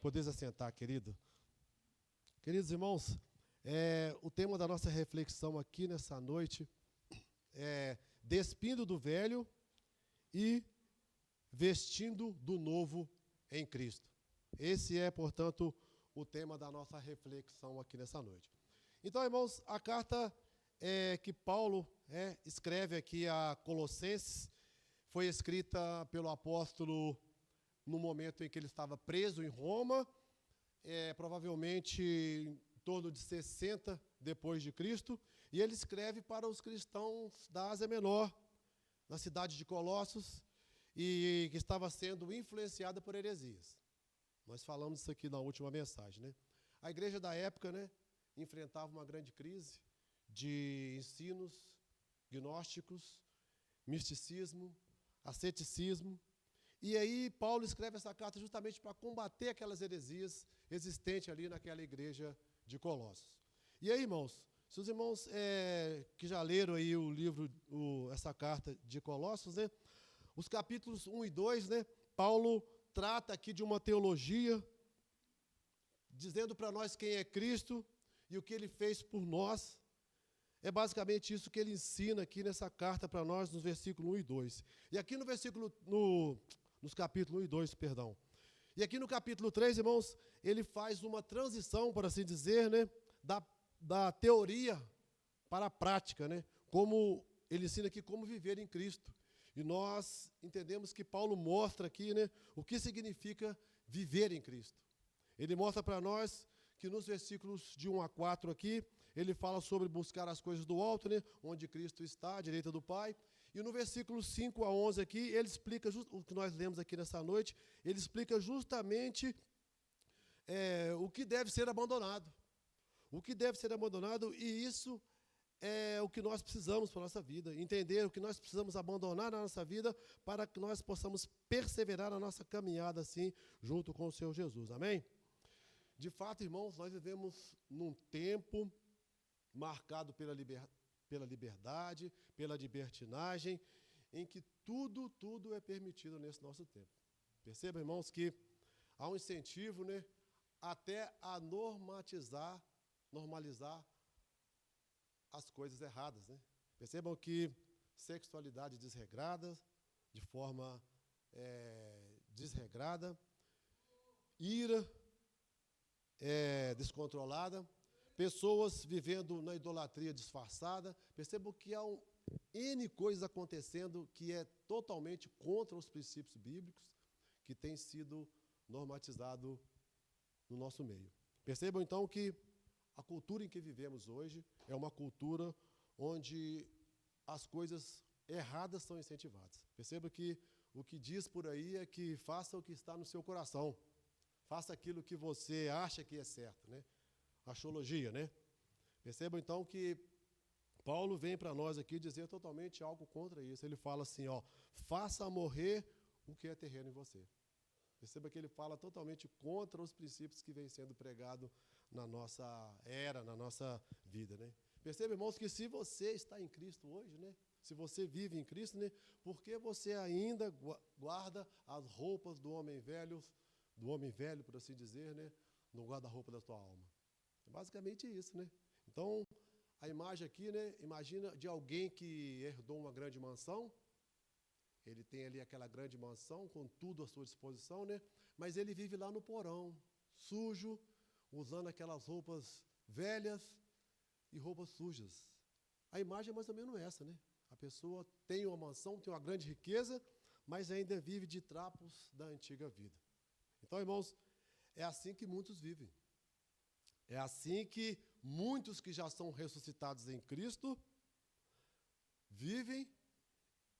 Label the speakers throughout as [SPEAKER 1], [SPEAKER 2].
[SPEAKER 1] Podeis assentar, querido. Queridos irmãos, o tema da nossa reflexão aqui nessa noite é despindo do velho e vestindo do novo em Cristo. Esse é, portanto, o tema da nossa reflexão aqui nessa noite. Então, irmãos, a carta que Paulo escreve aqui a Colossenses foi escrita pelo apóstolo no momento em que ele estava preso em Roma, provavelmente em torno de 60 depois de Cristo, e ele escreve para os cristãos da Ásia Menor, na cidade de Colossos, e que estava sendo influenciada por heresias. Nós falamos isso aqui na última mensagem, né? A igreja da época, né, enfrentava uma grande crise de ensinos gnósticos, misticismo, asceticismo. E aí Paulo escreve essa carta justamente para combater aquelas heresias existentes ali naquela igreja de Colossos. E aí, irmãos, se os irmãos que já leram aí o livro, essa carta de Colossos, né, os capítulos 1 e 2, né, Paulo trata aqui de uma teologia, dizendo para nós quem é Cristo e o que ele fez por nós. É basicamente isso que ele ensina aqui nessa carta para nós, nos versículos 1 e 2. E aqui nos capítulos 1 e 2, perdão. E aqui no capítulo 3, irmãos, ele faz uma transição, por assim dizer, né, da teoria para a prática, né, como ele ensina aqui como viver em Cristo. E nós entendemos que Paulo mostra aqui, né, o que significa viver em Cristo. Ele mostra para nós que nos versículos de 1 a 4 aqui, ele fala sobre buscar as coisas do alto, né, onde Cristo está, à direita do Pai. E no versículo 5 a 11 aqui, ele explica, o que nós lemos aqui nessa noite, ele explica justamente o que deve ser abandonado. O que deve ser abandonado, e isso é o que nós precisamos para a nossa vida. Entender o que nós precisamos abandonar na nossa vida para que nós possamos perseverar na nossa caminhada assim, junto com o Senhor Jesus. Amém? De fato, irmãos, nós vivemos num tempo marcado pela liberdade, pela libertinagem, em que tudo é permitido nesse nosso tempo. Perceba, irmãos, que há um incentivo, né, até a normalizar as coisas erradas, né? Percebam que sexualidade desregrada, de forma desregrada, ira descontrolada, pessoas vivendo na idolatria disfarçada. Percebam que há N coisas acontecendo que é totalmente contra os princípios bíblicos que tem sido normatizado no nosso meio. Percebam, então, que a cultura em que vivemos hoje é uma cultura onde as coisas erradas são incentivadas. Perceba que o que diz por aí é que faça o que está no seu coração. Faça aquilo que você acha que é certo, né? Axiologia, né? Percebam, então, que Paulo vem para nós aqui dizer totalmente algo contra isso. Ele fala assim, faça morrer o que é terreno em você. Perceba que ele fala totalmente contra os princípios que vêm sendo pregados na nossa era, na nossa vida, né? Perceba, irmãos, que se você está em Cristo hoje, né? Se você vive em Cristo, né? Por que você ainda guarda as roupas do homem velho, por assim dizer, né? No guarda-roupa da tua alma? É basicamente isso, né? Então, a imagem aqui, né? Imagina de alguém que herdou uma grande mansão. Ele tem ali aquela grande mansão com tudo à sua disposição, né? Mas ele vive lá no porão, sujo, usando aquelas roupas velhas e roupas sujas. A imagem é mais ou menos essa, né? A pessoa tem uma mansão, tem uma grande riqueza, mas ainda vive de trapos da antiga vida. Então, irmãos, é assim que muitos vivem. É assim que muitos que já são ressuscitados em Cristo vivem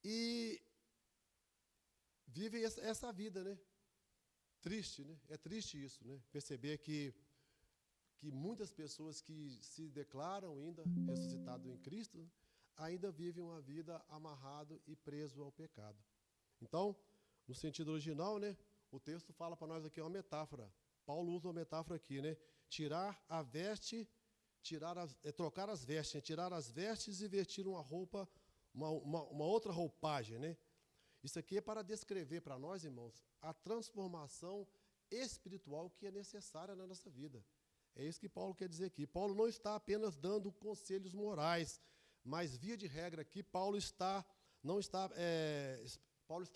[SPEAKER 1] e vivem essa vida, né? Triste, né? É triste isso, né? Perceber que muitas pessoas que se declaram ainda ressuscitados em Cristo ainda vivem uma vida amarrado e preso ao pecado. Então, no sentido original, né? O texto fala para nós aqui uma metáfora. Paulo usa uma metáfora aqui, né? Trocar as vestes, né? Tirar as vestes e vestir uma roupa, uma outra roupagem, né? Isso aqui é para descrever para nós, irmãos, a transformação espiritual que é necessária na nossa vida. É isso que Paulo quer dizer aqui. Paulo não está apenas dando conselhos morais, mas, via de regra aqui, Paulo está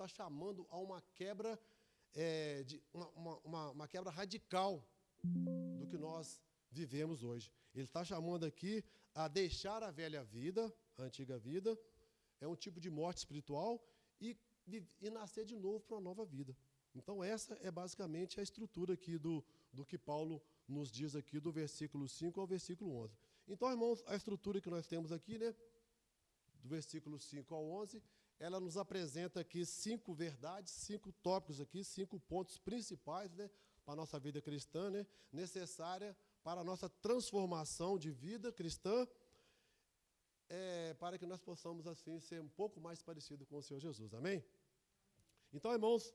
[SPEAKER 1] chamando a uma quebra, uma quebra radical do que nós vivemos hoje. Ele está chamando aqui a deixar a velha vida, a antiga vida, é um tipo de morte espiritual, e nascer de novo para uma nova vida. Então, essa é basicamente a estrutura aqui do que Paulo nos diz aqui, do versículo 5 ao versículo 11. Então, irmãos, a estrutura que nós temos aqui, né, do versículo 5 ao 11, ela nos apresenta aqui 5 verdades, 5 tópicos aqui, 5 pontos principais, né, para a nossa vida cristã, né, necessária para a nossa transformação de vida cristã, para que nós possamos, assim, ser um pouco mais parecido com o Senhor Jesus. Amém? Então, irmãos,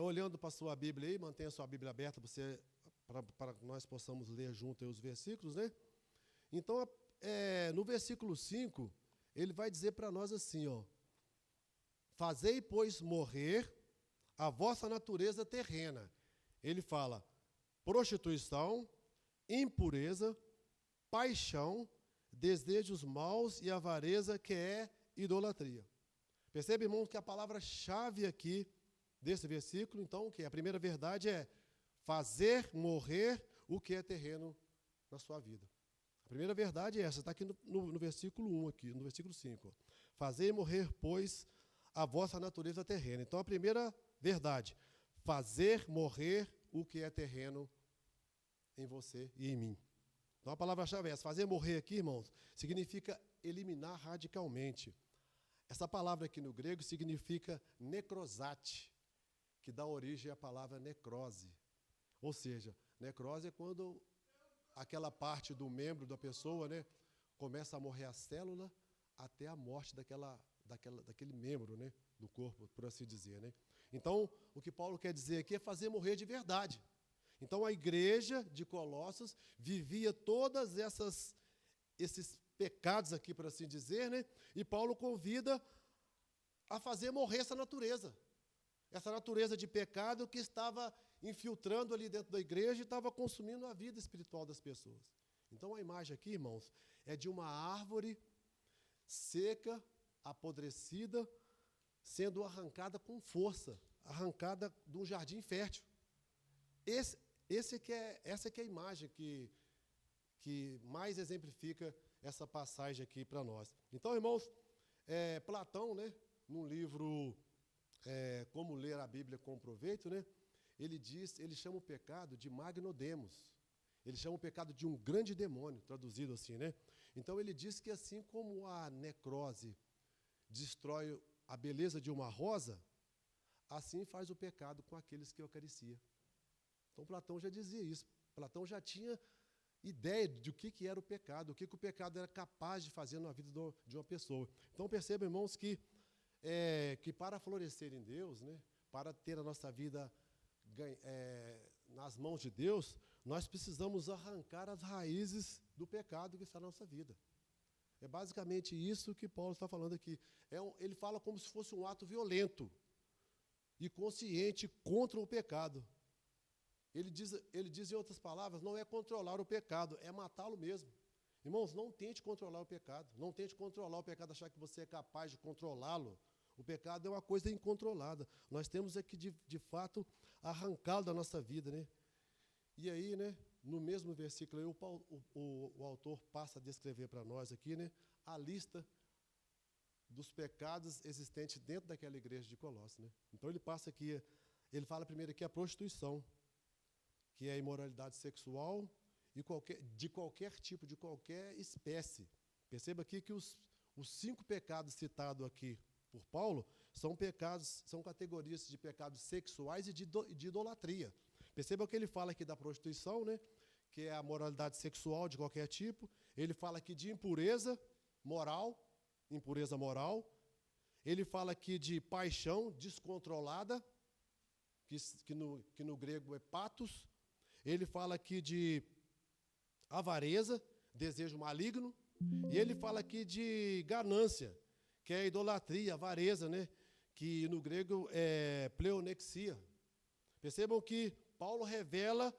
[SPEAKER 1] olhando para a sua Bíblia aí, mantenha a sua Bíblia aberta para que nós possamos ler junto aí os versículos, né? Então, no versículo 5, ele vai dizer para nós assim, ó: fazei, pois, morrer a vossa natureza terrena. Ele fala prostituição, impureza, paixão, desejos maus e avareza, que é idolatria. Percebe, irmãos, que a palavra-chave aqui desse versículo, então, que a primeira verdade é fazer morrer o que é terreno na sua vida. A primeira verdade é essa, está aqui no versículo 1, aqui, no versículo 5. Ó. Fazer morrer, pois, a vossa natureza terrena. Então, a primeira verdade, fazer morrer o que é terreno em você e em mim. Então, a palavra-chave é essa. Fazer morrer aqui, irmãos, significa eliminar radicalmente. Essa palavra aqui no grego significa necrosate, que dá origem à palavra necrose. Ou seja, necrose é quando aquela parte do membro da pessoa, né, começa a morrer a célula até a morte daquele membro, né, do corpo, por assim dizer. Né? Então, o que Paulo quer dizer aqui é fazer morrer de verdade. Então, a igreja de Colossos vivia todas esses pecados aqui, por assim dizer, né? E Paulo convida a fazer morrer essa natureza de pecado que estava infiltrando ali dentro da igreja e estava consumindo a vida espiritual das pessoas. Então, a imagem aqui, irmãos, é de uma árvore seca, apodrecida, sendo arrancada com força, arrancada de um jardim fértil. Essa que é a imagem que mais exemplifica essa passagem aqui para nós. Então, irmãos, Platão, né, num livro Como Ler a Bíblia com Proveito, né, ele chama o pecado de magnodemos. Ele chama o pecado de um grande demônio, traduzido assim, né? Então, ele diz que assim como a necrose destrói a beleza de uma rosa, assim faz o pecado com aqueles que o acaricia. Então, Platão já dizia isso. Platão já tinha ideia de o que era o pecado, o que o pecado era capaz de fazer na vida de uma pessoa. Então, percebam, irmãos, que para florescer em Deus, né, para ter a nossa vida nas mãos de Deus, nós precisamos arrancar as raízes do pecado que está na nossa vida. É basicamente isso que Paulo está falando aqui. Ele fala como se fosse um ato violento e consciente contra o pecado. Ele diz em outras palavras, não é controlar o pecado, é matá-lo mesmo. Irmãos, não tente controlar o pecado. Não tente controlar o pecado, achar que você é capaz de controlá-lo. O pecado é uma coisa incontrolada. Nós temos que, de fato, arrancá-lo da nossa vida, né? E aí, né, no mesmo versículo, aí, o autor passa a descrever para nós aqui, né, a lista dos pecados existentes dentro daquela igreja de Colossos, né? Então, ele fala primeiro aqui a prostituição, que é a imoralidade sexual de qualquer tipo, de qualquer espécie. Perceba aqui que os 5 pecados citados aqui por Paulo são categorias de pecados sexuais e de idolatria. Perceba que ele fala aqui da prostituição, né, que é a moralidade sexual de qualquer tipo. Ele fala aqui de impureza moral. Ele fala aqui de paixão descontrolada, que no grego é patos. Ele fala aqui de avareza, desejo maligno, e ele fala aqui de ganância, que é idolatria, avareza, né? Que no grego é pleonexia. Percebam que Paulo revela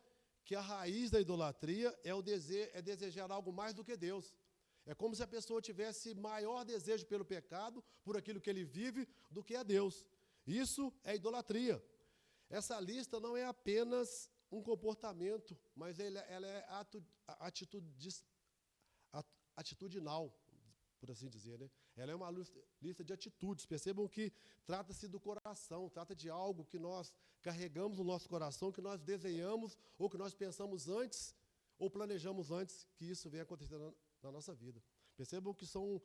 [SPEAKER 1] que a raiz da idolatria é desejar algo mais do que Deus. É como se a pessoa tivesse maior desejo pelo pecado, por aquilo que ele vive, do que a Deus. Isso é idolatria. Essa lista não é apenas um comportamento, mas ela é atitudinal, por assim dizer, né? Ela é uma lista de atitudes. Percebam que trata-se do coração, trata de algo que nós carregamos no nosso coração, que nós desenhamos, ou que nós pensamos antes, ou planejamos antes que isso venha acontecer na nossa vida. Percebam que são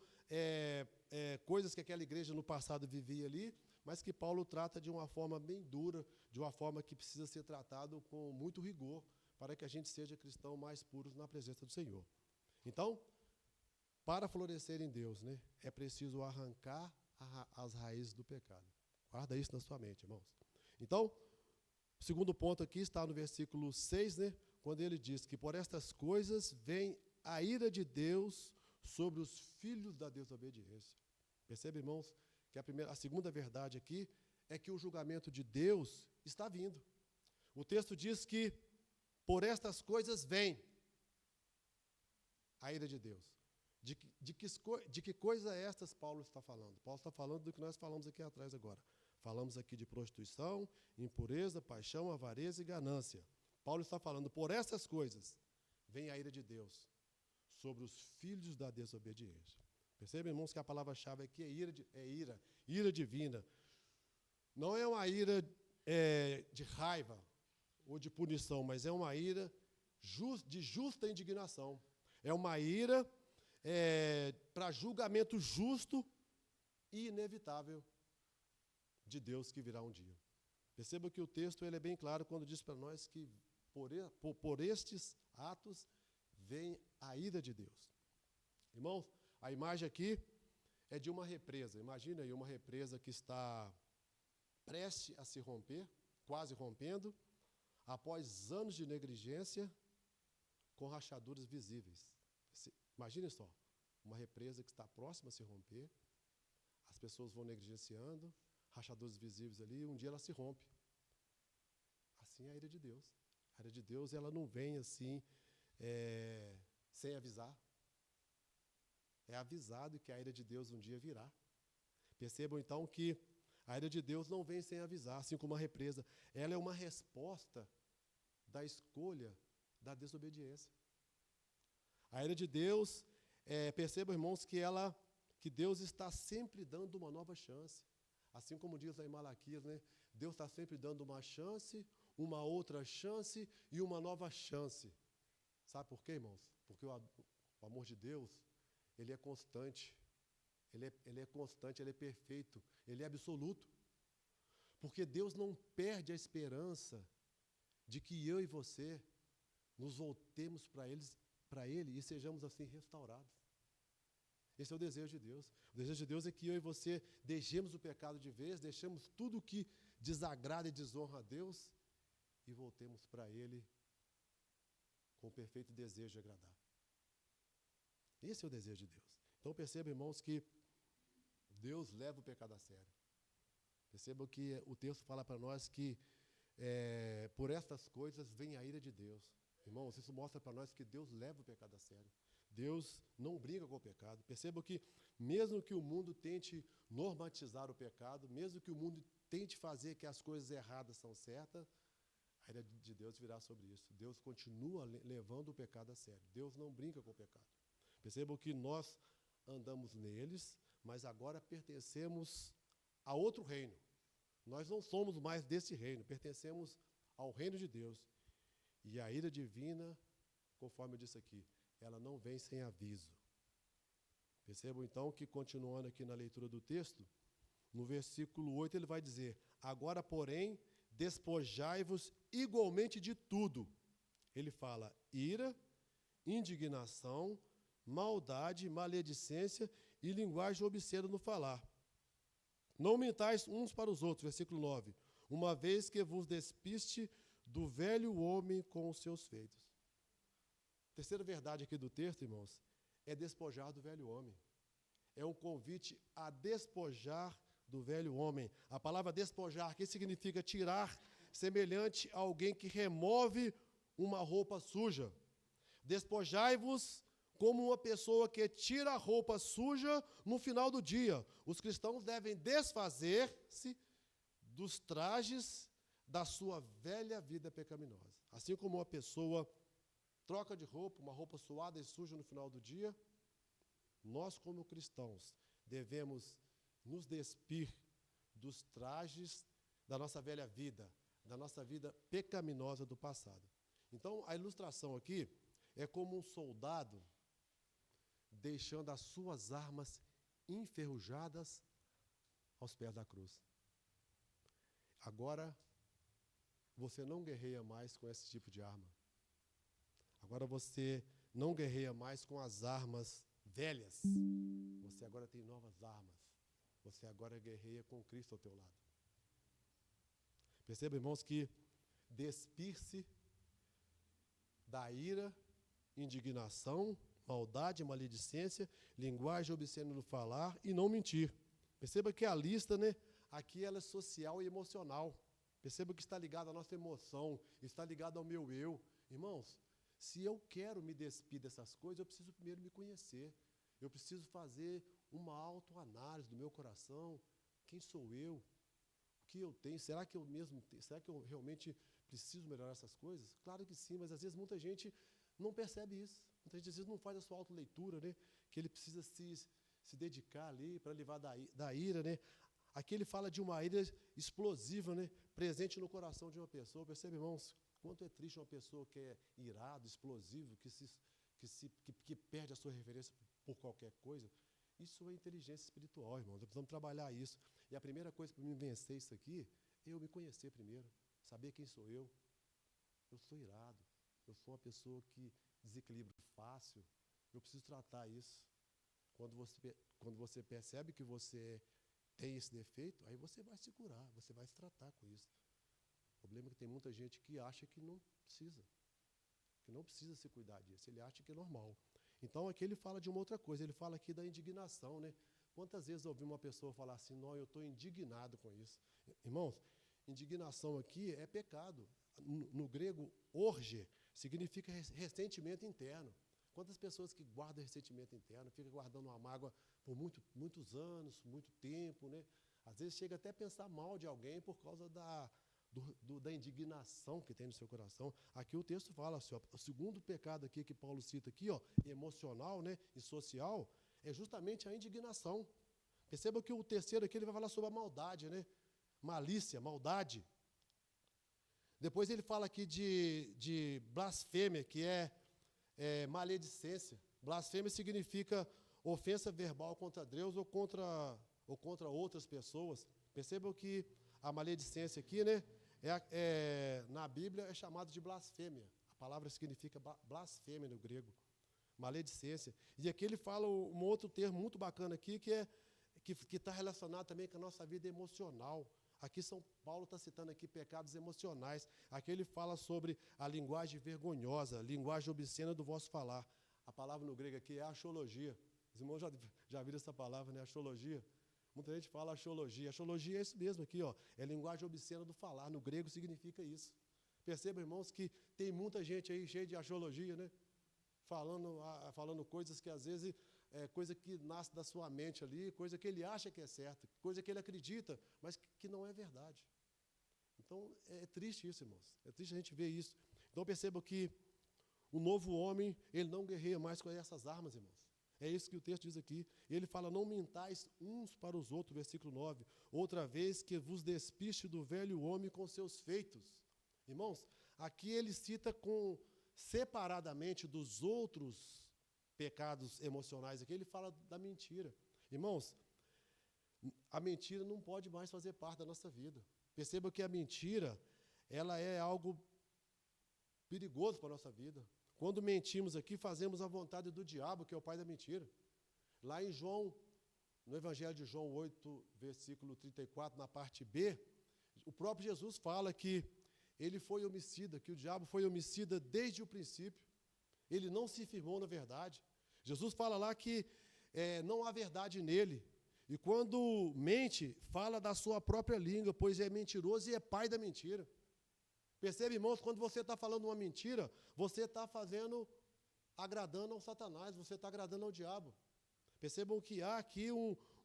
[SPEAKER 1] coisas que aquela igreja no passado vivia ali, mas que Paulo trata de uma forma bem dura, de uma forma que precisa ser tratado com muito rigor, para que a gente seja cristão mais puros na presença do Senhor. Então, para florescer em Deus, né, é preciso arrancar as raízes do pecado. Guarda isso na sua mente, irmãos. Então, o segundo ponto aqui está no versículo 6, né, quando ele diz que por estas coisas vem a ira de Deus sobre os filhos da desobediência. Percebe, irmãos, que a segunda verdade aqui é que o julgamento de Deus está vindo. O texto diz que por estas coisas vem a ira de Deus. De que coisa estas Paulo está falando? Paulo está falando do que nós falamos aqui atrás agora. Falamos aqui de prostituição, impureza, paixão, avareza e ganância. Paulo está falando, por essas coisas vem a ira de Deus sobre os filhos da desobediência. Percebem, irmãos, que a palavra-chave aqui é ira divina. Não é uma ira de raiva ou de punição, mas é uma ira de justa indignação. É uma ira para julgamento justo e inevitável de Deus que virá um dia. Perceba que o texto ele é bem claro quando diz para nós que por estes atos vem a ira de Deus. Irmãos, a imagem aqui é de uma represa. Imagina aí uma represa que está prestes a se romper, quase rompendo, após anos de negligência, com rachaduras visíveis. Imagine só, uma represa que está próxima a se romper, as pessoas vão negligenciando, rachaduras visíveis ali, e um dia ela se rompe. Assim é a ira de Deus. A ira de Deus, ela não vem assim, sem avisar. É avisado que a ira de Deus um dia virá. Percebam, então, que a ira de Deus não vem sem avisar, assim como a represa. Ela é uma resposta da escolha da desobediência. A ira de Deus, percebam, irmãos, que Deus está sempre dando uma nova chance. Assim como diz lá em Malaquias, né? Deus está sempre dando uma chance, uma outra chance e uma nova chance. Sabe por quê, irmãos? Porque o amor de Deus, ele é constante. Ele é constante, ele é perfeito, ele é absoluto. Porque Deus não perde a esperança de que eu e você nos voltemos para Ele e sejamos assim restaurados. Esse é o desejo de Deus. O desejo de Deus é que eu e você deixemos o pecado de vez, deixemos tudo que desagrada e desonra a Deus e voltemos para Ele com o perfeito desejo de agradar. Esse é o desejo de Deus. Então percebam, irmãos, que Deus leva o pecado a sério. Percebam que o texto fala para nós que por estas coisas vem a ira de Deus. Irmãos, isso mostra para nós que Deus leva o pecado a sério. Deus não brinca com o pecado. Percebam que mesmo que o mundo tente normatizar o pecado, mesmo que o mundo tente fazer que as coisas erradas são certas, a ira de Deus virá sobre isso. Deus continua levando o pecado a sério. Deus não brinca com o pecado. Percebam que nós andamos neles, mas agora pertencemos a outro reino. Nós não somos mais desse reino, pertencemos ao reino de Deus. E a ira divina, conforme eu disse aqui, ela não vem sem aviso. Percebam então que, continuando aqui na leitura do texto, no versículo 8 ele vai dizer: agora, porém, despojai-vos igualmente de tudo. Ele fala ira, indignação, maldade, maledicência e linguagem obscena no falar. Não mentais uns para os outros, versículo 9, uma vez que vos despiste do velho homem com os seus feitos. Terceira verdade aqui do texto, irmãos, é despojar do velho homem. É um convite a despojar do velho homem. A palavra despojar aqui significa tirar semelhante a alguém que remove uma roupa suja. Despojai-vos como uma pessoa que tira a roupa suja no final do dia. Os cristãos devem desfazer-se dos trajes da sua velha vida pecaminosa. Assim como uma pessoa troca de roupa, uma roupa suada e suja no final do dia, nós, como cristãos, devemos nos despir dos trajes da nossa velha vida, da nossa vida pecaminosa do passado. Então, a ilustração aqui é como um soldado deixando as suas armas enferrujadas aos pés da cruz. Agora, você não guerreia mais com esse tipo de arma. Agora você não guerreia mais com as armas velhas. Você agora tem novas armas. Você agora guerreia com Cristo ao teu lado. Perceba, irmãos, que despir-se da ira, indignação, maldade, maledicência, linguagem obscena no falar e não mentir. Perceba que a lista, aqui ela é social e emocional. Perceba que está ligado à nossa emoção, está ligado ao meu eu. Irmãos, se eu quero me despir dessas coisas, eu preciso primeiro me conhecer. Eu preciso fazer uma autoanálise do meu coração. Quem sou eu? O que eu tenho? Será que eu realmente preciso melhorar essas coisas? Claro que sim, mas às vezes muita gente não percebe isso. Muita gente às vezes não faz a sua autoleitura, que ele precisa se dedicar ali para livrar da ira, Aqui ele fala de uma ira explosiva, presente no coração de uma pessoa. Percebe, irmãos, quanto é triste uma pessoa que é irado, explosivo, que perde a sua referência por qualquer coisa. Isso é inteligência espiritual, irmãos. Nós precisamos trabalhar isso. E a primeira coisa para me vencer isso aqui é eu me conhecer primeiro, saber quem sou eu. Eu sou irado, eu sou uma pessoa que desequilibra fácil. Eu preciso tratar isso. Quando você percebe que você tem esse defeito, aí você vai se curar, você vai se tratar com isso. O problema é que tem muita gente que acha que não precisa se cuidar disso, ele acha que é normal. Então aqui ele fala de uma outra coisa, ele fala aqui da indignação, Quantas vezes eu ouvi uma pessoa falar assim, não, eu estou indignado com isso. Irmãos, indignação aqui é pecado. No grego, orge, significa ressentimento interno. Quantas pessoas que guardam ressentimento interno, ficam guardando uma mágoa por muitos anos, muito tempo, Às vezes chega até a pensar mal de alguém por causa da indignação que tem no seu coração. Aqui o texto fala assim, o segundo pecado aqui que Paulo cita aqui, emocional, e social, é justamente a indignação. Perceba que o terceiro aqui ele vai falar sobre a maldade, malícia, maldade. Depois ele fala aqui de blasfêmia, que é maledicência. Blasfêmia significa ofensa verbal contra Deus ou contra outras pessoas. Percebam que a maledicência aqui, na Bíblia é chamado de blasfêmia. A palavra significa blasfêmia no grego, maledicência. E aqui ele fala um outro termo muito bacana aqui, que está relacionado também com a nossa vida emocional. Aqui São Paulo está citando aqui pecados emocionais. Aqui ele fala sobre a linguagem vergonhosa, linguagem obscena do vosso falar. A palavra no grego aqui é axologia. Os irmãos já viram essa palavra, axologia? Muita gente fala axologia. Axologia é isso mesmo aqui, é linguagem obscena do falar. No grego significa isso. Perceba, irmãos, que tem muita gente aí cheia de axologia, falando coisas que às vezes coisa que nasce da sua mente ali, coisa que ele acha que é certa, coisa que ele acredita, mas que não é verdade. Então, é triste isso, irmãos. É triste a gente ver isso. Então, perceba que o novo homem, ele não guerreia mais com essas armas, irmãos. É isso que o texto diz aqui. Ele fala, não mintais uns para os outros, versículo 9. Outra vez que vos despiste do velho homem com seus feitos. Irmãos, aqui ele cita separadamente dos outros pecados emocionais aqui, ele fala da mentira. Irmãos, a mentira não pode mais fazer parte da nossa vida. Perceba que a mentira, ela é algo perigoso para a nossa vida. Quando mentimos aqui, fazemos a vontade do diabo, que é o pai da mentira. Lá em João, no Evangelho de João 8, versículo 34, na parte B, o próprio Jesus fala que ele foi homicida, que o diabo foi homicida desde o princípio. Ele não se firmou na verdade. Jesus fala lá que não há verdade nele. E quando mente, fala da sua própria língua, pois é mentiroso e é pai da mentira. Percebe, irmãos, quando você está falando uma mentira, você está agradando ao Satanás, você está agradando ao diabo. Percebam que há aqui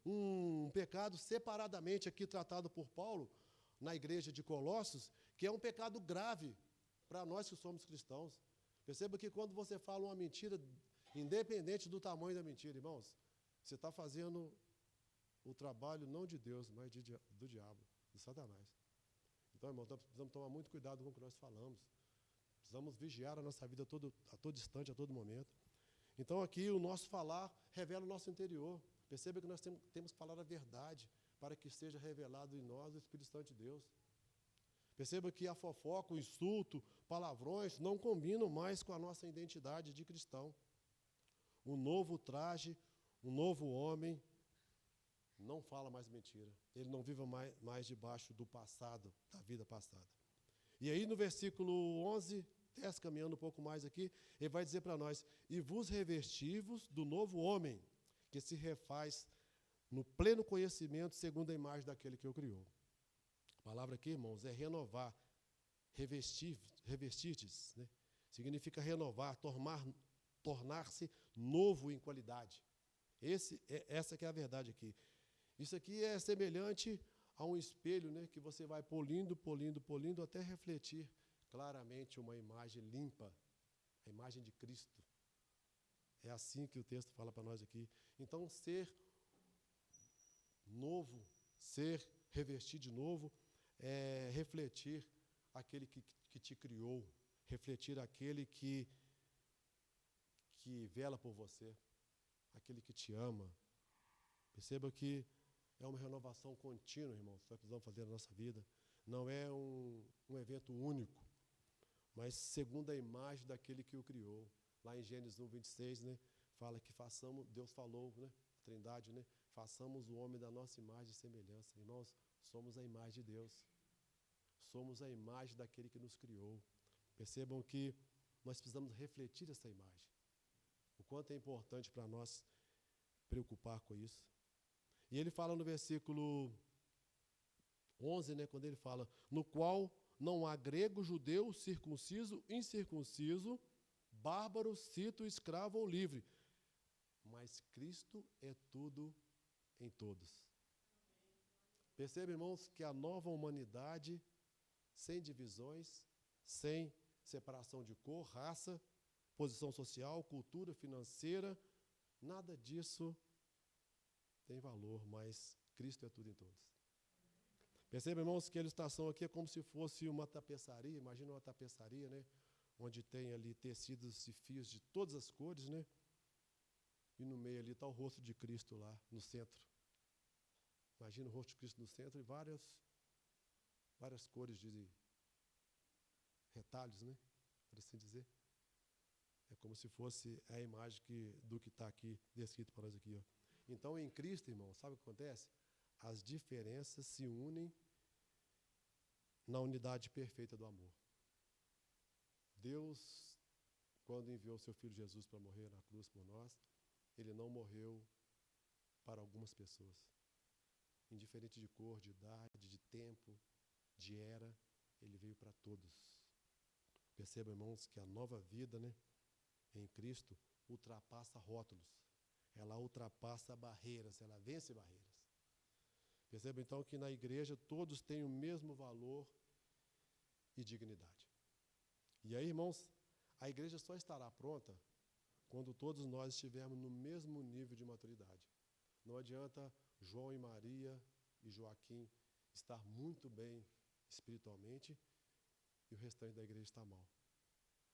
[SPEAKER 1] um pecado separadamente aqui tratado por Paulo, na igreja de Colossos, que é um pecado grave para nós que somos cristãos. Perceba que quando você fala uma mentira, independente do tamanho da mentira, irmãos, você está fazendo o trabalho não de Deus, mas do diabo, de Satanás. Então, irmão, nós precisamos tomar muito cuidado com o que nós falamos. Precisamos vigiar a nossa vida a todo instante, a todo momento. Então, aqui, o nosso falar revela o nosso interior. Perceba que nós temos que falar a verdade para que seja revelado em nós o Espírito Santo de Deus. Perceba que a fofoca, o insulto, palavrões não combinam mais com a nossa identidade de cristão. O novo traje, o novo homem, não fala mais mentira. Ele não vive mais debaixo do passado, da vida passada. E aí no versículo 11, caminhando um pouco mais aqui, ele vai dizer para nós: e vos revestivos do novo homem, que se refaz no pleno conhecimento segundo a imagem daquele que o criou. A palavra aqui, irmãos, é renovar, revestirtes, né? Significa renovar, tornar-se novo em qualidade. Essa que é a verdade aqui. Isso aqui é semelhante a um espelho, né, que você vai polindo, polindo, polindo, até refletir claramente uma imagem limpa, a imagem de Cristo. É assim que o texto fala para nós aqui. Então, ser novo, ser revestir de novo, é refletir aquele que te criou, refletir aquele que vela por você, aquele que te ama. Perceba que é uma renovação contínua, irmãos, que nós precisamos fazer na nossa vida. Não é um evento único, mas segundo a imagem daquele que o criou. Lá em Gênesis 1, 26, né, fala que Deus falou, né, a Trindade, né, façamos o homem da nossa imagem e semelhança. Irmãos, somos a imagem de Deus. Somos a imagem daquele que nos criou. Percebam que nós precisamos refletir essa imagem. O quanto é importante para nós preocupar com isso. E ele fala no versículo 11, né, quando ele fala, no qual não há grego, judeu, circunciso, incircunciso, bárbaro, cito, escravo ou livre, mas Cristo é tudo em todos. Percebe, irmãos, que a nova humanidade, sem divisões, sem separação de cor, raça, posição social, cultura, financeira, nada disso tem valor, mas Cristo é tudo em todos. Percebe, irmãos, que a ilustração aqui é como se fosse uma tapeçaria, imagina uma tapeçaria, né? Onde tem ali tecidos e fios de todas as cores, né? E no meio ali está o rosto de Cristo lá, no centro. Imagina o rosto de Cristo no centro e várias cores de retalhos, né? Por assim dizer. É como se fosse a imagem do que está aqui, descrito para nós aqui, ó. Então, em Cristo, irmão, sabe o que acontece? As diferenças se unem na unidade perfeita do amor. Deus, quando enviou seu Filho Jesus para morrer na cruz por nós, ele não morreu para algumas pessoas. Indiferente de cor, de idade, de tempo, de era, ele veio para todos. Percebam, irmãos, que a nova vida, né, em Cristo ultrapassa rótulos. Ela ultrapassa barreiras, ela vence barreiras. Perceba então que na igreja todos têm o mesmo valor e dignidade. E aí, irmãos, a igreja só estará pronta quando todos nós estivermos no mesmo nível de maturidade. Não adianta João e Maria e Joaquim estar muito bem espiritualmente e o restante da igreja estar mal.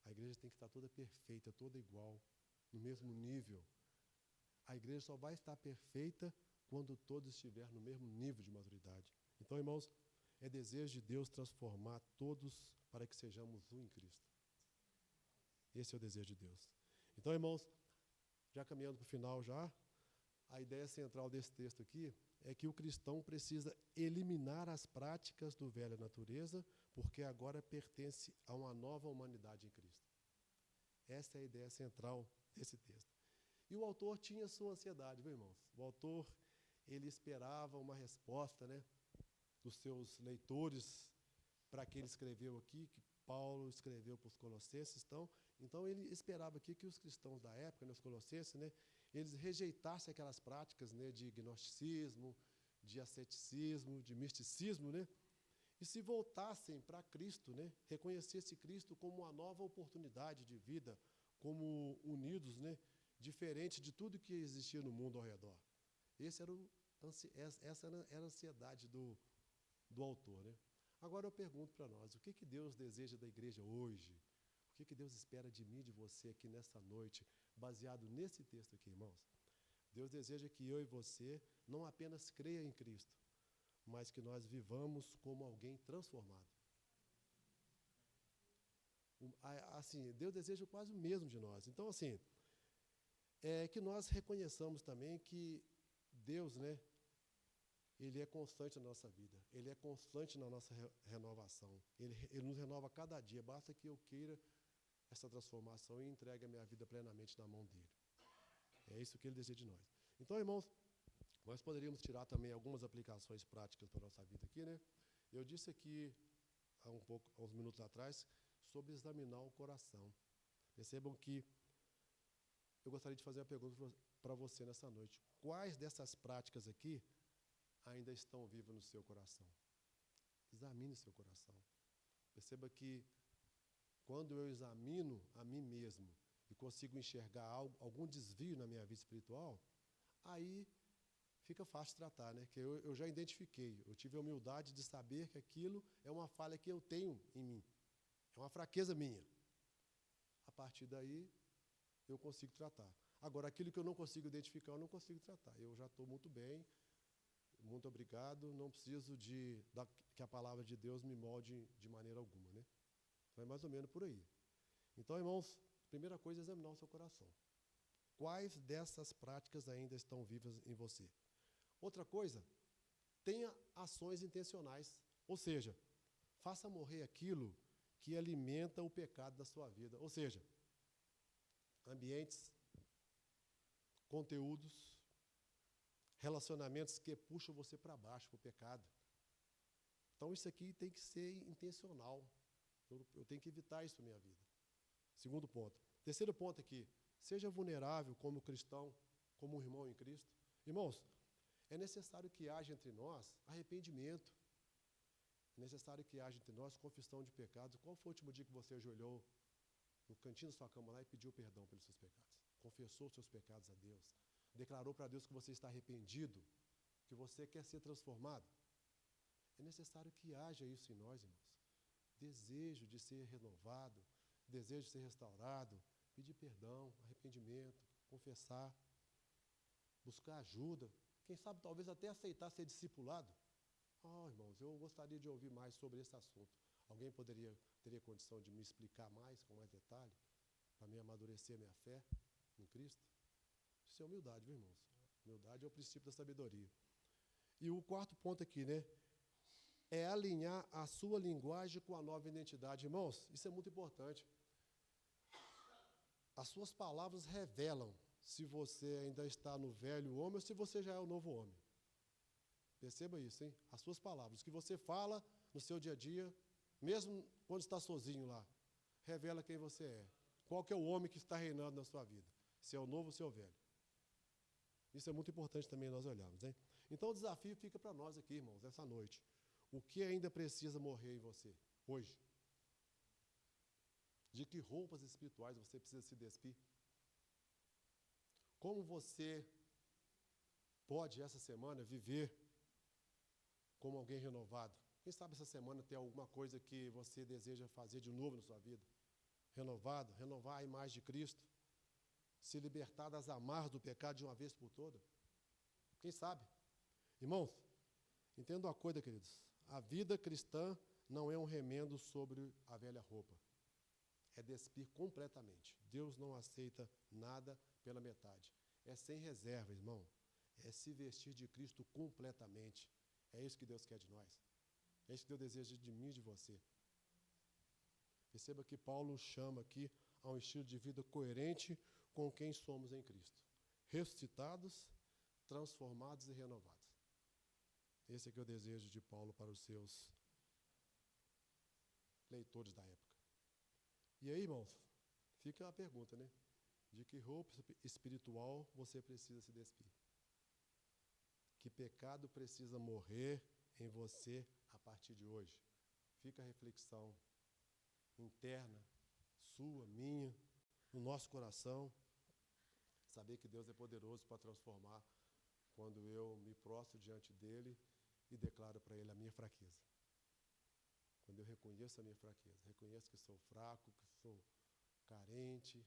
[SPEAKER 1] A igreja tem que estar toda perfeita, toda igual, no mesmo nível. A igreja só vai estar perfeita quando todos estiverem no mesmo nível de maturidade. Então, irmãos, é desejo de Deus transformar todos para que sejamos um em Cristo. Esse é o desejo de Deus. Então, irmãos, já caminhando para o final já, a ideia central desse texto aqui é que o cristão precisa eliminar as práticas do velha natureza, porque agora pertence a uma nova humanidade em Cristo. Essa é a ideia central desse texto. E o autor tinha sua ansiedade, viu, irmãos? O autor, ele esperava uma resposta, né, dos seus leitores para que ele escreveu aqui, que Paulo escreveu para os colossenses. Então ele esperava aqui que os cristãos da época, né, os colossenses, né, eles rejeitassem aquelas práticas, né, de gnosticismo, de asceticismo, de misticismo, né, e se voltassem para Cristo, né, reconhecessem Cristo como uma nova oportunidade de vida, como unidos, né, diferente de tudo que existia no mundo ao redor. Essa era a ansiedade do autor, né? Agora eu pergunto para nós, o que Deus deseja da igreja hoje? O que Deus espera de mim e de você aqui nessa noite, baseado nesse texto aqui, irmãos? Deus deseja que eu e você não apenas creia em Cristo, mas que nós vivamos como alguém transformado. Assim, Deus deseja quase o mesmo de nós. Então, assim, que nós reconheçamos também que Deus, né, Ele é constante na nossa vida, Ele é constante na nossa renovação, Ele nos renova cada dia, basta que eu queira essa transformação e entregue a minha vida plenamente na mão dEle. É isso que Ele deseja de nós. Então, irmãos, nós poderíamos tirar também algumas aplicações práticas para a nossa vida aqui, né? Eu disse aqui, há uns minutos atrás, sobre examinar o coração. Percebam que eu gostaria de fazer uma pergunta para você nessa noite. Quais dessas práticas aqui ainda estão vivas no seu coração? Examine seu coração. Perceba que quando eu examino a mim mesmo e consigo enxergar algum desvio na minha vida espiritual, aí fica fácil tratar, né? Que eu já identifiquei, eu tive a humildade de saber que aquilo é uma falha que eu tenho em mim, é uma fraqueza minha. A partir daí, eu consigo tratar. Agora, aquilo que eu não consigo identificar, eu não consigo tratar. Eu já estou muito bem, muito obrigado, não preciso que a palavra de Deus me molde de maneira alguma, né? Então, é mais ou menos por aí. Então, irmãos, primeira coisa é examinar o seu coração. Quais dessas práticas ainda estão vivas em você? Outra coisa, tenha ações intencionais, ou seja, faça morrer aquilo que alimenta o pecado da sua vida, ou seja, ambientes, conteúdos, relacionamentos que puxam você para baixo, para o pecado. Então, isso aqui tem que ser intencional. Eu tenho que evitar isso na minha vida. Segundo ponto. Terceiro ponto aqui, seja vulnerável como cristão, como um irmão em Cristo. Irmãos, é necessário que haja entre nós arrependimento. É necessário que haja entre nós confissão de pecados. Qual foi o último dia que você ajoelhou no cantinho da sua cama lá e pediu perdão pelos seus pecados? Confessou os seus pecados a Deus. Declarou para Deus que você está arrependido, que você quer ser transformado. É necessário que haja isso em nós, irmãos. Desejo de ser renovado, desejo de ser restaurado, pedir perdão, arrependimento, confessar, buscar ajuda. Quem sabe talvez até aceitar ser discipulado. Irmãos, eu gostaria de ouvir mais sobre esse assunto. Alguém teria condição de me explicar mais, com mais detalhe, para me amadurecer a minha fé em Cristo? Isso é humildade, viu, irmãos? Humildade é o princípio da sabedoria. E o quarto ponto aqui, né? É alinhar a sua linguagem com a nova identidade. Irmãos, isso é muito importante. As suas palavras revelam se você ainda está no velho homem ou se você já é o novo homem. Perceba isso, hein? As suas palavras, o que você fala no seu dia a dia, mesmo quando está sozinho lá, revela quem você é. Qual que é o homem que está reinando na sua vida? Se é o novo ou se é o velho. Isso é muito importante também nós olharmos, hein? Então o desafio fica para nós aqui, irmãos, essa noite. O que ainda precisa morrer em você, hoje? De que roupas espirituais você precisa se despir? Como você pode, essa semana, viver como alguém renovado? Quem sabe essa semana tem alguma coisa que você deseja fazer de novo na sua vida? Renovado, renovar a imagem de Cristo, se libertar das amarras do pecado de uma vez por toda? Quem sabe? Irmãos, entenda uma coisa, queridos. A vida cristã não é um remendo sobre a velha roupa. É despir completamente. Deus não aceita nada pela metade. É sem reserva, irmão. É se vestir de Cristo completamente. É isso que Deus quer de nós. É isso que Deus deseja de mim e de você. Perceba que Paulo chama aqui a um estilo de vida coerente com quem somos em Cristo. Ressuscitados, transformados e renovados. Esse é que é o desejo de Paulo para os seus leitores da época. E aí, irmãos, fica a pergunta, né? De que roupa espiritual você precisa se despir? Que pecado precisa morrer em você a partir de hoje? Fica a reflexão interna, sua, minha, no nosso coração. Saber que Deus é poderoso para transformar quando eu me prostro diante dEle e declaro para Ele a minha fraqueza. Quando eu reconheço a minha fraqueza, reconheço que sou fraco, que sou carente,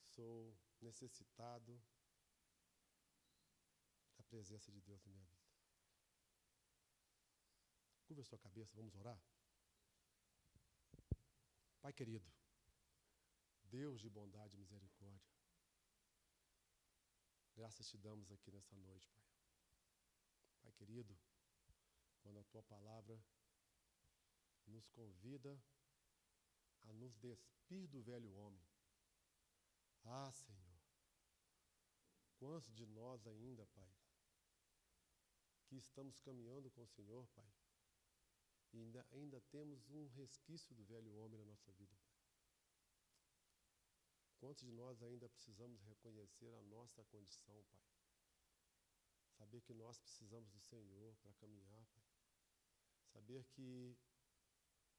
[SPEAKER 1] sou necessitado da presença de Deus na minha vida. Curva a sua cabeça, vamos orar? Pai querido, Deus de bondade e misericórdia, graças te damos aqui nessa noite, Pai. Pai querido, quando a Tua palavra nos convida a nos despir do velho homem. Ah, Senhor, quantos de nós ainda, Pai, que estamos caminhando com o Senhor, Pai, e ainda temos um resquício do velho homem na nossa vida, Pai. Quantos de nós ainda precisamos reconhecer a nossa condição, Pai? Saber que nós precisamos do Senhor para caminhar, Pai. Saber que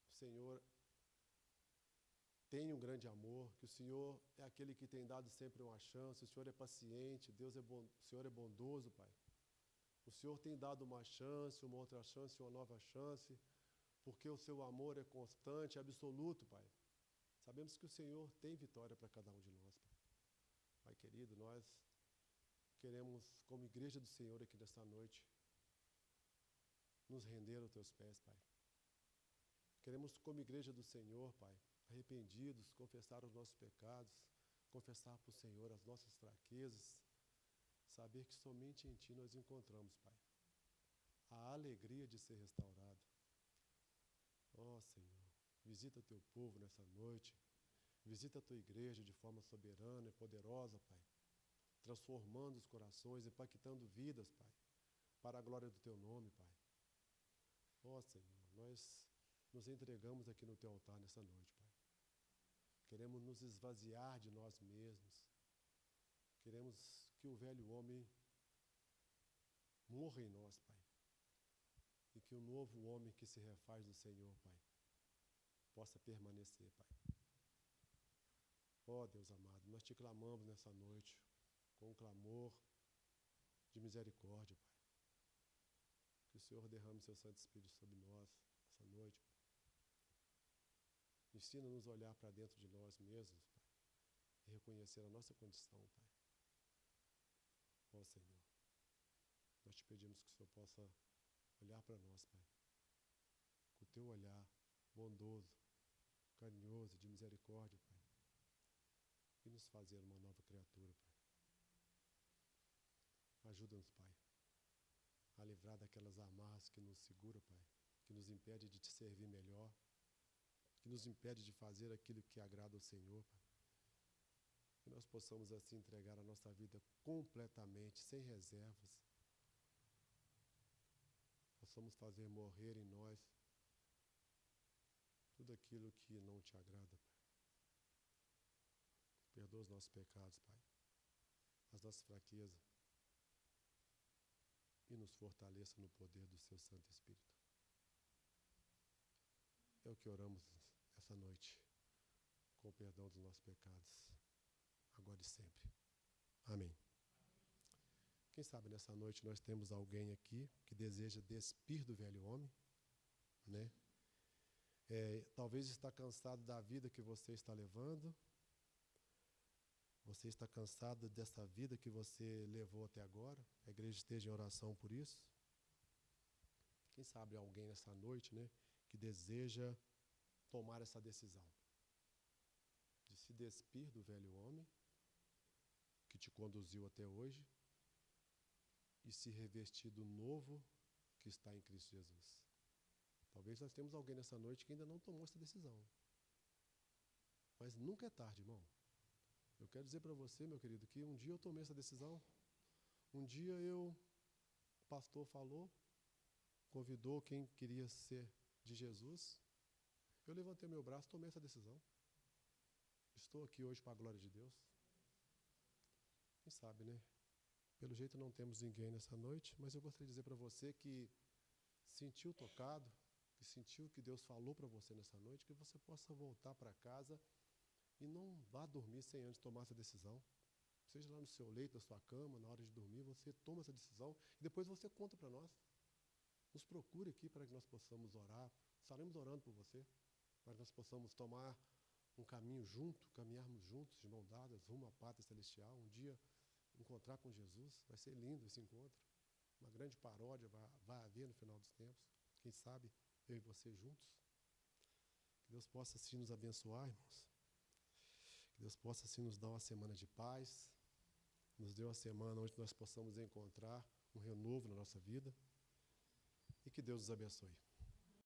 [SPEAKER 1] o Senhor tem um grande amor, que o Senhor é aquele que tem dado sempre uma chance, o Senhor é paciente, o Senhor é bondoso, Pai. O Senhor tem dado uma chance, uma outra chance, uma nova chance, porque o seu amor é constante, absoluto, Pai. Sabemos que o Senhor tem vitória para cada um de nós, Pai. Pai querido, nós queremos, como igreja do Senhor aqui nesta noite, nos render aos teus pés, Pai. Queremos, como igreja do Senhor, Pai, arrependidos, confessar os nossos pecados, confessar para o Senhor as nossas fraquezas, saber que somente em Ti nós encontramos, Pai, a alegria de ser restaurado. Ó Senhor, visita Teu povo nessa noite, visita a Tua igreja de forma soberana e poderosa, Pai, transformando os corações, impactando vidas, Pai, para a glória do Teu nome, Pai. Ó Senhor, nós nos entregamos aqui no Teu altar nessa noite, Pai. Queremos nos esvaziar de nós mesmos. Queremos que o velho homem morra em nós, Pai. E que o novo homem que se refaz do Senhor, Pai, possa permanecer, Pai. Ó Deus amado, nós te clamamos nessa noite com um clamor de misericórdia, Pai. Que o Senhor derrame seu Santo Espírito sobre nós essa noite, Pai. Ensina-nos a olhar para dentro de nós mesmos, Pai, e reconhecer a nossa condição, Pai. Ó Senhor, nós te pedimos que o Senhor possa olhar para nós, Pai, com o teu olhar bondoso, carinhoso, de misericórdia, Pai, e nos fazer uma nova criatura, Pai. Ajuda-nos, Pai, a livrar daquelas amarras que nos seguram, Pai, que nos impede de te servir melhor, que nos impede de fazer aquilo que agrada ao Senhor, Pai. Que nós possamos assim entregar a nossa vida completamente, sem reservas. Possamos fazer morrer em nós tudo aquilo que não te agrada, Pai. Perdoa os nossos pecados, Pai, as nossas fraquezas, e nos fortaleça no poder do seu Santo Espírito. É o que oramos essa noite, com o perdão dos nossos pecados, agora e sempre. Amém. Quem sabe nessa noite nós temos alguém aqui que deseja despir do velho homem, né? Talvez está cansado da vida que você está levando, você está cansado dessa vida que você levou até agora, a igreja esteja em oração por isso. Quem sabe alguém nessa noite, né, que deseja tomar essa decisão de se despir do velho homem que te conduziu até hoje e se revestir do novo que está em Cristo Jesus. Talvez nós temos alguém nessa noite que ainda não tomou essa decisão. Mas nunca é tarde, irmão. Eu quero dizer para você, meu querido, que um dia eu tomei essa decisão. Um dia o pastor falou, convidou quem queria ser de Jesus, Eu levantei meu braço, tomei essa decisão. Estou aqui hoje para a glória de Deus. Quem sabe, né? Pelo jeito não temos ninguém nessa noite, mas eu gostaria de dizer para você que sentiu tocado, que sentiu que Deus falou para você nessa noite, que você possa voltar para casa e não vá dormir sem antes tomar essa decisão. Seja lá no seu leito, na sua cama, na hora de dormir, você toma essa decisão e depois você conta para nós. Nos procure aqui para que nós possamos orar. Estaremos orando por você, para que nós possamos tomar um caminho junto, caminharmos juntos, de mão dadas, rumo à pátria celestial. Um dia encontrar com Jesus, vai ser lindo esse encontro. Uma grande paródia vai haver no final dos tempos. Quem sabe eu e você juntos. Que Deus possa assim nos abençoar, irmãos. Que Deus possa assim nos dar uma semana de paz. Nos dê uma semana onde nós possamos encontrar um renovo na nossa vida. E que Deus nos abençoe.